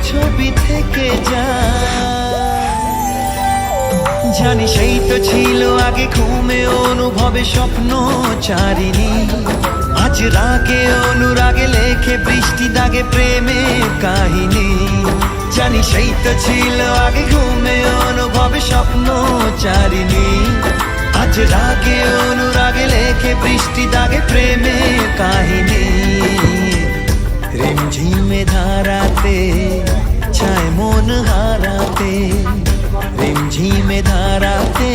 ছবি থেকে যায়। জানি সেই তো ছিল আগে ঘুমে অনুভবে স্বপ্ন চারিণী, আজ রাগে অনুরাগে লেখে বৃষ্টি দাগে প্রেমের কাহিনী। জানি সেই তো ছিল আগে ঘুমে অনুভবে স্বপ্ন চারিণী, আজ রাগে অনুরাগে লেখে বৃষ্টি দাগে প্রেমের কাহিনী। রিমঝিমে ধারাতে চায় মন হারাতে, রিমঝিমে ধারাতে